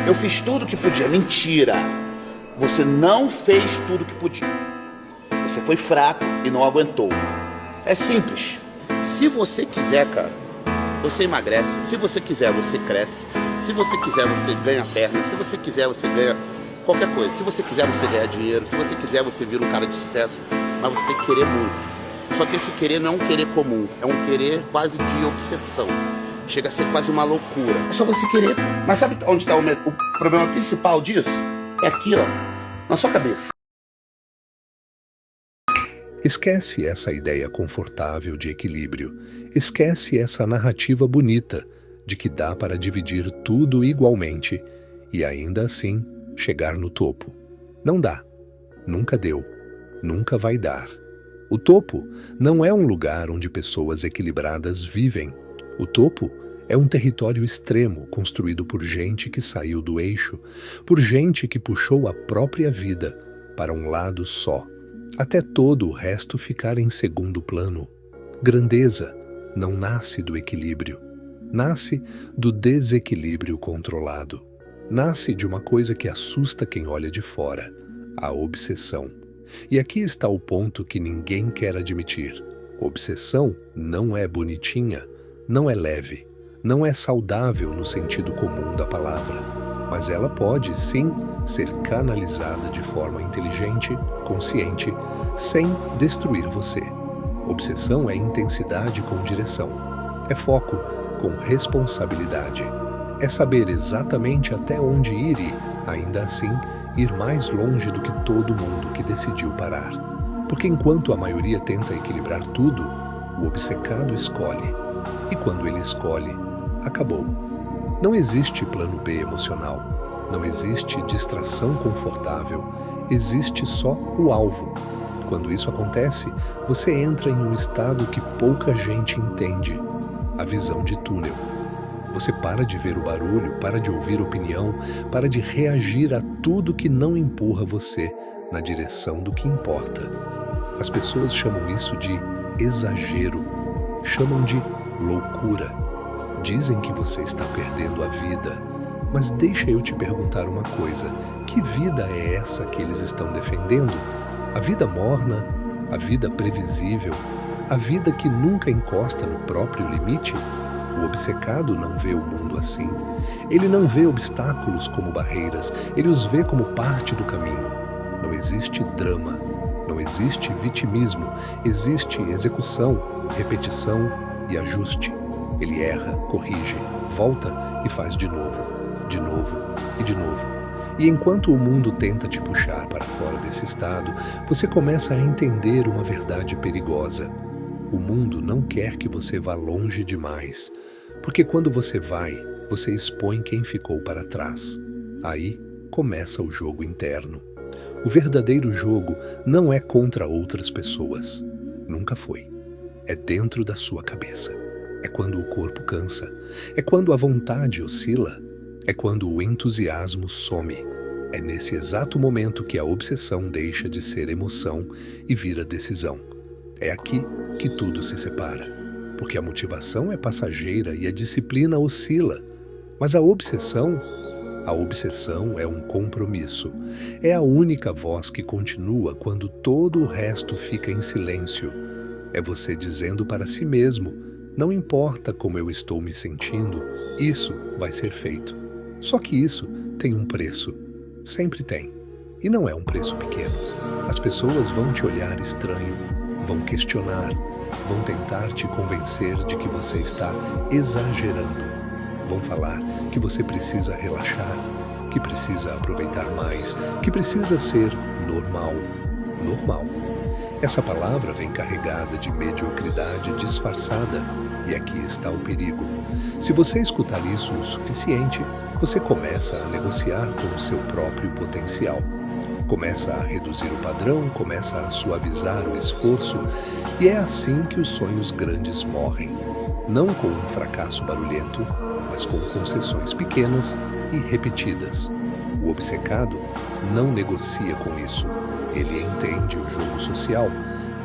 Eu fiz tudo o que podia. Mentira! Você não fez tudo o que podia. Você foi fraco e não aguentou. É simples. Se você quiser, cara, você emagrece. Se você quiser, você cresce. Se você quiser, você ganha perna. Se você quiser, você ganha qualquer coisa. Se você quiser, você ganha dinheiro. Se você quiser, você vira um cara de sucesso. Mas você tem que querer muito. Só que esse querer não é um querer comum. É um querer quase de obsessão. Chega a ser quase uma loucura. É só você querer. Mas sabe onde está o problema principal disso? É aqui, ó. Na sua cabeça. Esquece essa ideia confortável de equilíbrio. Esquece essa narrativa bonita de que dá para dividir tudo igualmente e ainda assim chegar no topo. Não dá. Nunca deu. Nunca vai dar. O topo não é um lugar onde pessoas equilibradas vivem. O topo é um território extremo construído por gente que saiu do eixo, por gente que puxou a própria vida para um lado só, até todo o resto ficar em segundo plano. Grandeza não nasce do equilíbrio, nasce do desequilíbrio controlado. Nasce de uma coisa que assusta quem olha de fora, a obsessão. E aqui está o ponto que ninguém quer admitir. Obsessão não é bonitinha, não é leve, não é saudável no sentido comum da palavra, mas ela pode, sim, ser canalizada de forma inteligente, consciente, sem destruir você. Obsessão é intensidade com direção, é foco com responsabilidade, é saber exatamente até onde ir e, ainda assim, ir mais longe do que todo mundo que decidiu parar. Porque enquanto a maioria tenta equilibrar tudo, o obcecado escolhe. E quando ele escolhe, acabou. Não existe plano B emocional. Não existe distração confortável. Existe só o alvo. Quando isso acontece, você entra em um estado que pouca gente entende. A visão de túnel. Você para de ver o barulho, para de ouvir opinião, para de reagir a tudo que não empurra você na direção do que importa. As pessoas chamam isso de exagero, chamam de loucura. Dizem que você está perdendo a vida, mas deixa eu te perguntar uma coisa: que vida é essa que eles estão defendendo? A vida morna? A vida previsível? A vida que nunca encosta no próprio limite? O obcecado não vê o mundo assim. Ele não vê obstáculos como barreiras, ele os vê como parte do caminho. Não existe drama, não existe vitimismo, existe execução, repetição e ajuste. Ele erra, corrige, volta e faz de novo e de novo. E enquanto o mundo tenta te puxar para fora desse estado, você começa a entender uma verdade perigosa. O mundo não quer que você vá longe demais, porque quando você vai, você expõe quem ficou para trás. Aí começa o jogo interno. O verdadeiro jogo não é contra outras pessoas. Nunca foi. É dentro da sua cabeça. É quando o corpo cansa. É quando a vontade oscila. É quando o entusiasmo some. É nesse exato momento que a obsessão deixa de ser emoção e vira decisão. É aqui que tudo se separa, porque a motivação é passageira e a disciplina oscila. Mas a obsessão é um compromisso. É a única voz que continua quando todo o resto fica em silêncio. É você dizendo para si mesmo: não importa como eu estou me sentindo, isso vai ser feito. Só que isso tem um preço. Sempre tem. E não é um preço pequeno. As pessoas vão te olhar estranho, vão questionar, vão tentar te convencer de que você está exagerando. Vão falar que você precisa relaxar, que precisa aproveitar mais, que precisa ser normal. Normal. Essa palavra vem carregada de mediocridade disfarçada, e aqui está o perigo. Se você escutar isso o suficiente, você começa a negociar com o seu próprio potencial. Começa a reduzir o padrão, começa a suavizar o esforço, e é assim que os sonhos grandes morrem. Não com um fracasso barulhento, mas com concessões pequenas e repetidas. O obcecado não negocia com isso. Ele entende o jogo social,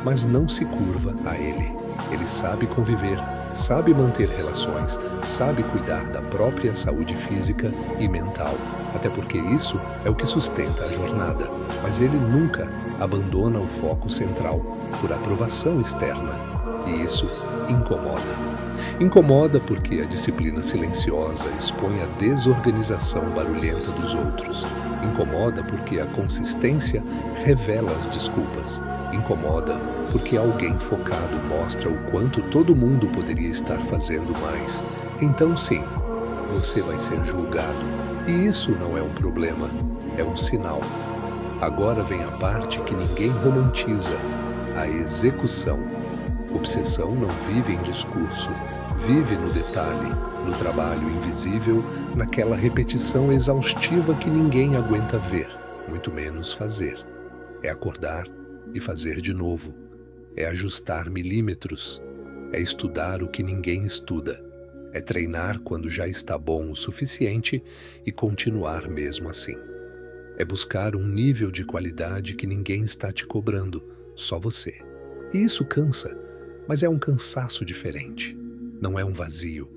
mas não se curva a ele. Ele sabe conviver, sabe manter relações, sabe cuidar da própria saúde física e mental. até porque isso é o que sustenta a jornada, mas ele nunca abandona o foco central por aprovação externa, e isso incomoda. Incomoda porque a disciplina silenciosa expõe a desorganização barulhenta dos outros. Incomoda porque a consistência revela as desculpas. Incomoda porque alguém focado mostra o quanto todo mundo poderia estar fazendo mais. Então sim, você vai ser julgado. E isso não é um problema, é um sinal. Agora vem a parte que ninguém romantiza, a execução. Obsessão não vive em discurso, vive no detalhe, no trabalho invisível, naquela repetição exaustiva que ninguém aguenta ver, muito menos fazer. É acordar e fazer de novo. É ajustar milímetros. É estudar o que ninguém estuda. É treinar quando já está bom o suficiente e continuar mesmo assim. É buscar um nível de qualidade que ninguém está te cobrando, só você. E isso cansa, mas é um cansaço diferente. Não é um vazio.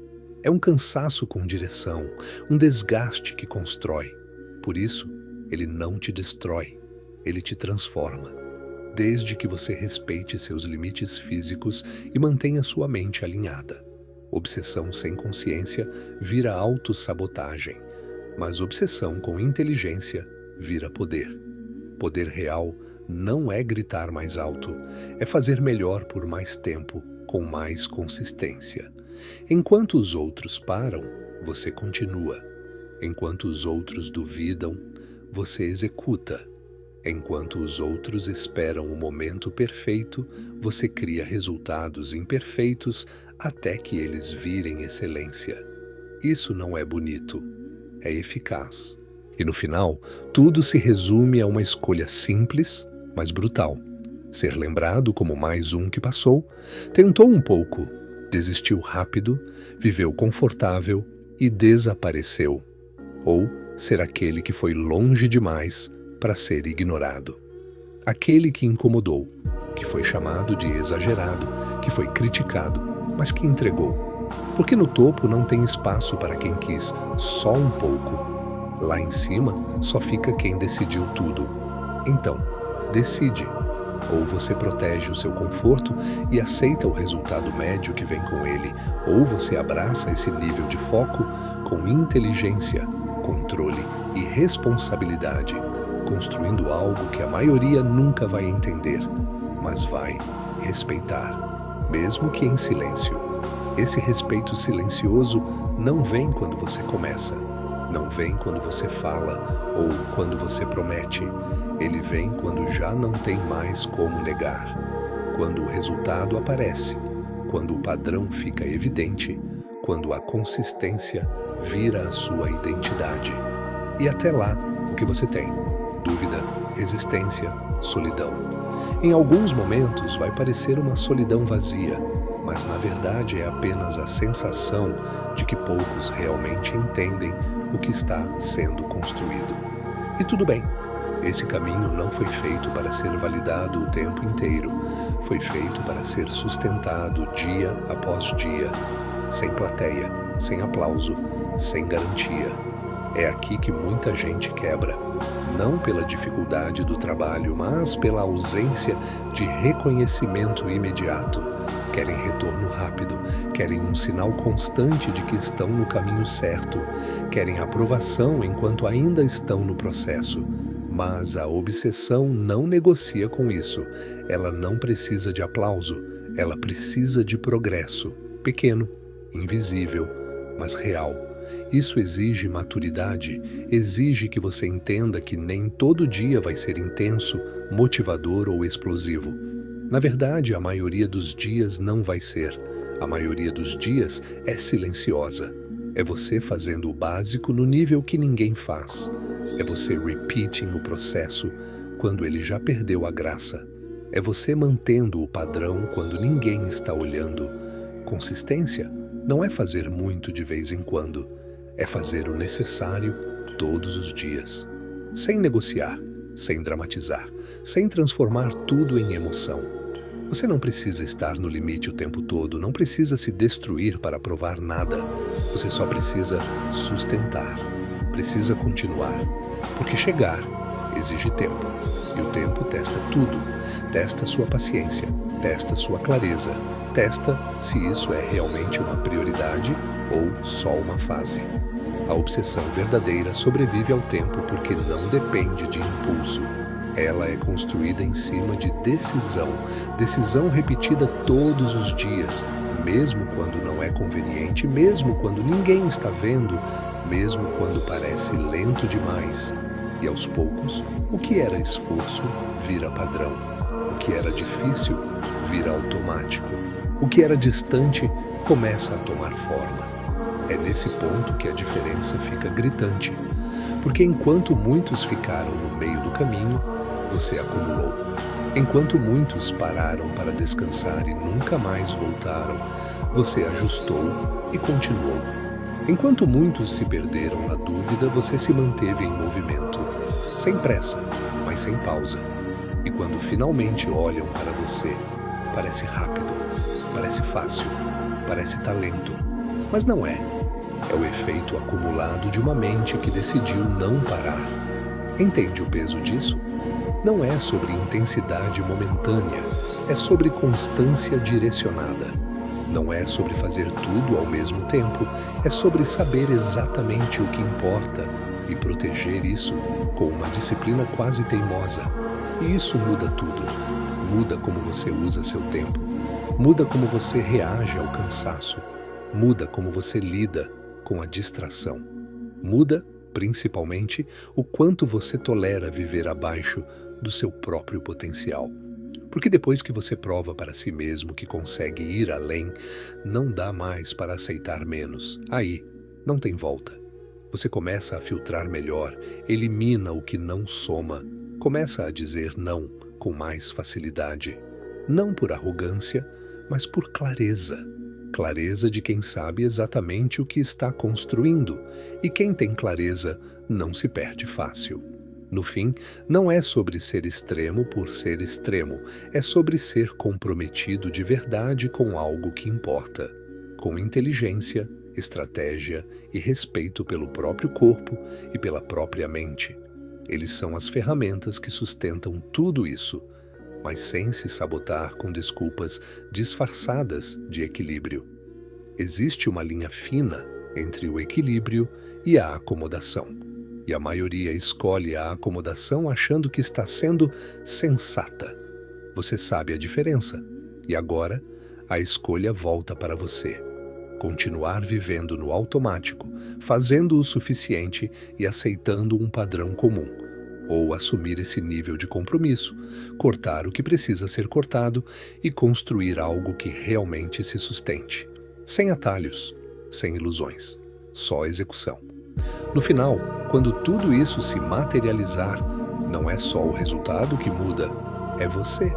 É um cansaço com direção, um desgaste que constrói. Por isso, ele não te destrói, ele te transforma. Desde que você respeite seus limites físicos e mantenha sua mente alinhada. Obsessão sem consciência vira autossabotagem, mas obsessão com inteligência vira poder. Poder real não é gritar mais alto, é fazer melhor por mais tempo, com mais consistência. Enquanto os outros param, você continua. Enquanto os outros duvidam, você executa. Enquanto os outros esperam o momento perfeito, você cria resultados imperfeitos até que eles virem excelência. Isso não é bonito, é eficaz. E no final, tudo se resume a uma escolha simples, mas brutal. Ser lembrado como mais um que passou, tentou um pouco, desistiu rápido, viveu confortável e desapareceu. Ou ser aquele que foi longe demais para ser ignorado. Aquele que incomodou, que foi chamado de exagerado, que foi criticado, mas que entregou. Porque no topo não tem espaço para quem quis só um pouco. Lá em cima só fica quem decidiu tudo. Então, decide. Ou você protege o seu conforto e aceita o resultado médio que vem com ele, ou você abraça esse nível de foco com inteligência, controle e responsabilidade, construindo algo que a maioria nunca vai entender, mas vai respeitar, mesmo que em silêncio. Esse respeito silencioso não vem quando você começa, não vem quando você fala ou quando você promete. Ele vem quando já não tem mais como negar, quando o resultado aparece, quando o padrão fica evidente, quando a consistência vira a sua identidade. E até lá, o que você tem? Dúvida, resistência, solidão. Em alguns momentos vai parecer uma solidão vazia, mas na verdade é apenas a sensação de que poucos realmente entendem o que está sendo construído. E tudo bem. Esse caminho não foi feito para ser validado o tempo inteiro. Foi feito para ser sustentado dia após dia, sem plateia, sem aplauso, sem garantia. É aqui que muita gente quebra, não pela dificuldade do trabalho, mas pela ausência de reconhecimento imediato. Querem retorno rápido, querem um sinal constante de que estão no caminho certo, querem aprovação enquanto ainda estão no processo. Mas a obsessão não negocia com isso. Ela não precisa de aplauso, ela precisa de progresso. Pequeno, invisível, mas real. Isso exige maturidade, exige que você entenda que nem todo dia vai ser intenso, motivador ou explosivo. Na verdade, a maioria dos dias não vai ser. A maioria dos dias é silenciosa. É você fazendo o básico no nível que ninguém faz. É você repeating o processo quando ele já perdeu a graça. É você mantendo o padrão quando ninguém está olhando. Consistência não é fazer muito de vez em quando. É fazer o necessário todos os dias. Sem negociar, sem dramatizar, sem transformar tudo em emoção. Você não precisa estar no limite o tempo todo, não precisa se destruir para provar nada. Você só precisa sustentar. precisa continuar, porque chegar exige tempo, e o tempo testa tudo. Testa sua paciência, testa sua clareza, testa se isso é realmente uma prioridade ou só uma fase. A obsessão verdadeira sobrevive ao tempo porque não depende de impulso. Ela é construída em cima de decisão, decisão repetida todos os dias, mesmo quando não é conveniente, mesmo quando ninguém está vendo, mesmo quando parece lento demais. E aos poucos, o que era esforço vira padrão. O que era difícil vira automático. O que era distante começa a tomar forma. É nesse ponto que a diferença fica gritante. Porque enquanto muitos ficaram no meio do caminho, você acumulou. Enquanto muitos pararam para descansar e nunca mais voltaram, você ajustou e continuou. Enquanto muitos se perderam na dúvida, você se manteve em movimento. Sem pressa, mas sem pausa. E quando finalmente olham para você, parece rápido, parece fácil, parece talento. Mas não é. É o efeito acumulado de uma mente que decidiu não parar. Entende o peso disso? Não é sobre intensidade momentânea, é sobre constância direcionada. Não é sobre fazer tudo ao mesmo tempo, é sobre saber exatamente o que importa e proteger isso com uma disciplina quase teimosa. E isso muda tudo. Muda como você usa seu tempo. Muda como você reage ao cansaço. Muda como você lida com a distração. Muda, principalmente, o quanto você tolera viver abaixo do seu próprio potencial. Porque depois que você prova para si mesmo que consegue ir além, não dá mais para aceitar menos. Aí, não tem volta. Você começa a filtrar melhor, elimina o que não soma, começa a dizer não com mais facilidade. Não por arrogância, mas por clareza. Clareza de quem sabe exatamente o que está construindo, e quem tem clareza não se perde fácil. No fim, não é sobre ser extremo por ser extremo, é sobre ser comprometido de verdade com algo que importa, com inteligência, estratégia e respeito pelo próprio corpo e pela própria mente. Eles são as ferramentas que sustentam tudo isso, mas sem se sabotar com desculpas disfarçadas de equilíbrio. Existe uma linha fina entre o equilíbrio e a acomodação. E a maioria escolhe a acomodação achando que está sendo sensata. Você sabe a diferença. E agora, a escolha volta para você. Continuar vivendo no automático, fazendo o suficiente e aceitando um padrão comum. Ou assumir esse nível de compromisso, cortar o que precisa ser cortado e construir algo que realmente se sustente. Sem atalhos, sem ilusões, só execução. No final, quando tudo isso se materializar, não é só o resultado que muda, é você.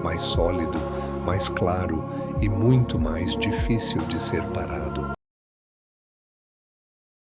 Mais sólido, mais claro e muito mais difícil de ser parado.